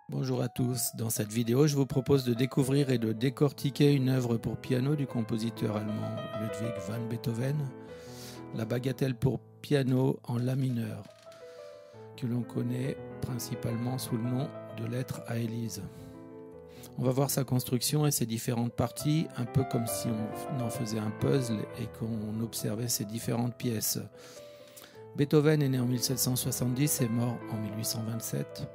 Bonjour à tous, dans cette vidéo je vous propose de découvrir et de décortiquer une œuvre pour piano du compositeur allemand Ludwig van Beethoven, la bagatelle pour piano en la mineur, que l'on connaît principalement sous le nom de lettre à Élise. On va voir sa construction et ses différentes parties, un peu comme si on en faisait un puzzle et qu'on observait ses différentes pièces. Beethoven est né en 1770 et mort en 1827.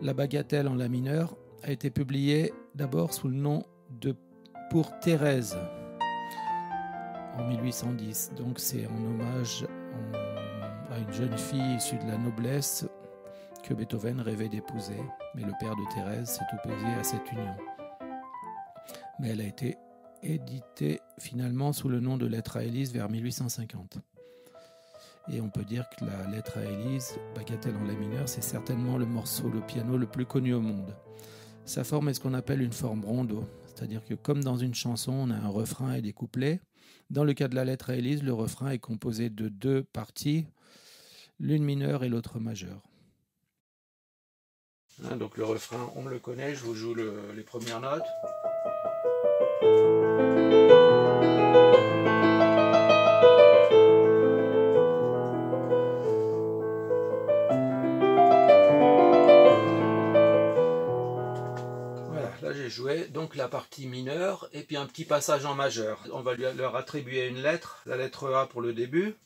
La bagatelle en la mineur a été publiée d'abord sous le nom de Pour Thérèse en 1810. Donc c'est en hommage à une jeune fille issue de la noblesse que Beethoven rêvait d'épouser. Mais le père de Thérèse s'est opposé à cette union. Mais elle a été éditée finalement sous le nom de Lettre à Élise vers 1850. Et on peut dire que la lettre à Élise, bagatelle en la mineur, c'est certainement le morceau de piano le plus connu au monde. Sa forme est ce qu'on appelle une forme rondo, c'est-à-dire que comme dans une chanson, on a un refrain et des couplets. Dans le cas de la lettre à Élise, le refrain est composé de deux parties, l'une mineure et l'autre majeure. Donc le refrain, on le connaît, je vous joue les premières notes. J'ai joué donc la partie mineure et puis un petit passage en majeur. On va leur attribuer une lettre, la lettre A pour le début,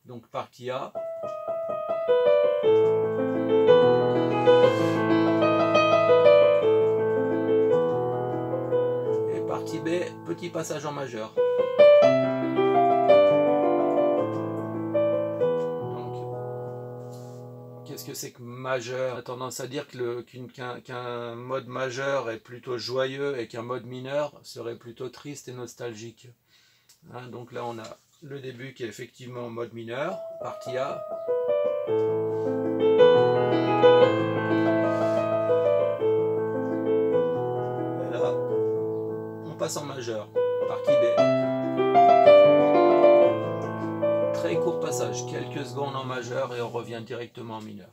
donc partie A. Et partie B, petit passage en majeur. Qu'est-ce que c'est que majeur? On a tendance à dire qu'un mode majeur est plutôt joyeux et qu'un mode mineur serait plutôt triste et nostalgique. Donc là on a le début qui est effectivement en mode mineur, partie A. Et là on passe en majeur, partie B. Très court passage, quelques secondes en majeur et on revient directement en mineur.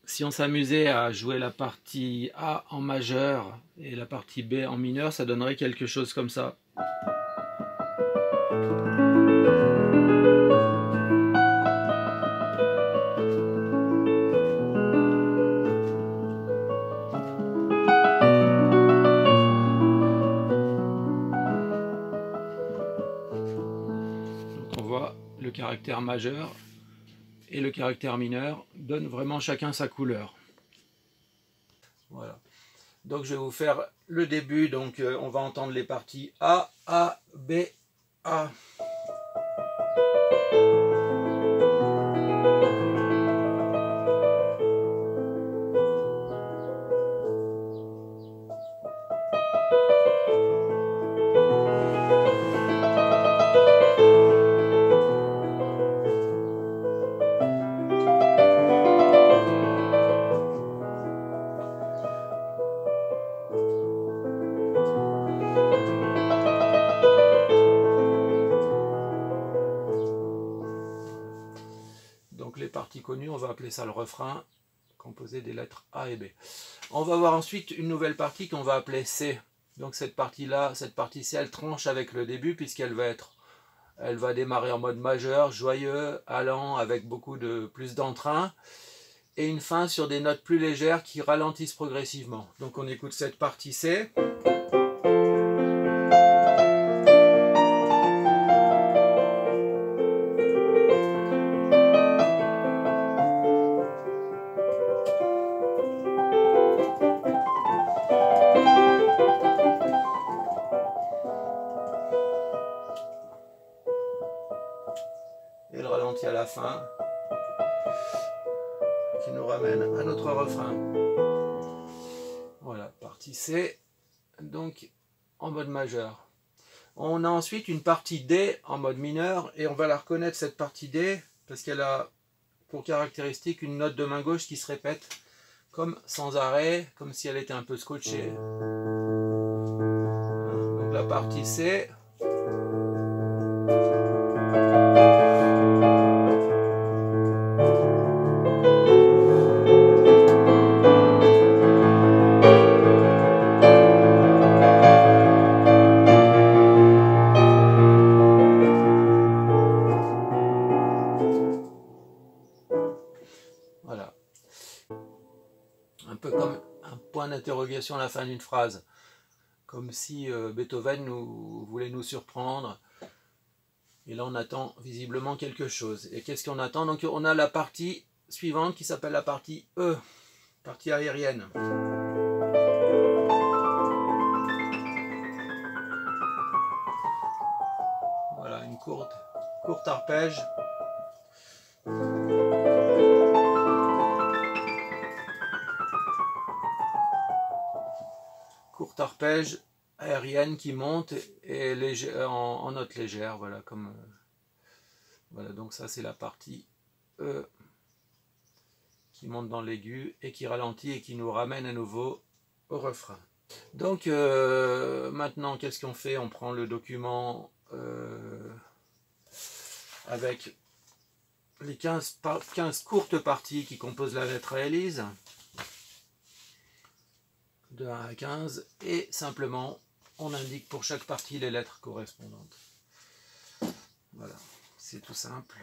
Si on s'amusait à jouer la partie A en majeur et la partie B en mineur, ça donnerait quelque chose comme ça. Donc on voit le caractère majeur et le caractère mineur donnent vraiment chacun sa couleur. Voilà. Donc je vais vous faire le début, donc on va entendre les parties A, A, B, A. Donc les parties connues, on va appeler ça le refrain, composé des lettres A et B. On va voir ensuite une nouvelle partie qu'on va appeler C. Donc cette partie-là, cette partie-ci, elle tranche avec le début puisqu'elle va démarrer en mode majeur, joyeux, allant, avec plus d'entrain, et une fin sur des notes plus légères qui ralentissent progressivement. Donc on écoute cette partie C. Et le ralenti à la fin, qui nous ramène à notre refrain. Voilà, partie C, donc en mode majeur. On a ensuite une partie D en mode mineur, et on va la reconnaître cette partie D, parce qu'elle a pour caractéristique une note de main gauche qui se répète, comme sans arrêt, comme si elle était un peu scotchée. Donc la partie C. point d'interrogation à la fin d'une phrase, comme si Beethoven voulait nous surprendre. Et là, on attend visiblement quelque chose. Et qu'est-ce qu'on attend? Donc, on a la partie suivante qui s'appelle la partie E, partie aérienne. Voilà, une courte arpège. Courte arpège aérienne qui monte et en note légère, voilà, comme voilà, donc ça c'est la partie E qui monte dans l'aigu et qui ralentit et qui nous ramène à nouveau au refrain. Donc maintenant qu'est-ce qu'on fait? On prend le document avec les 15 courtes parties qui composent la lettre à Élise, de 1 à 15, et simplement on indique pour chaque partie les lettres correspondantes. Voilà, c'est tout simple.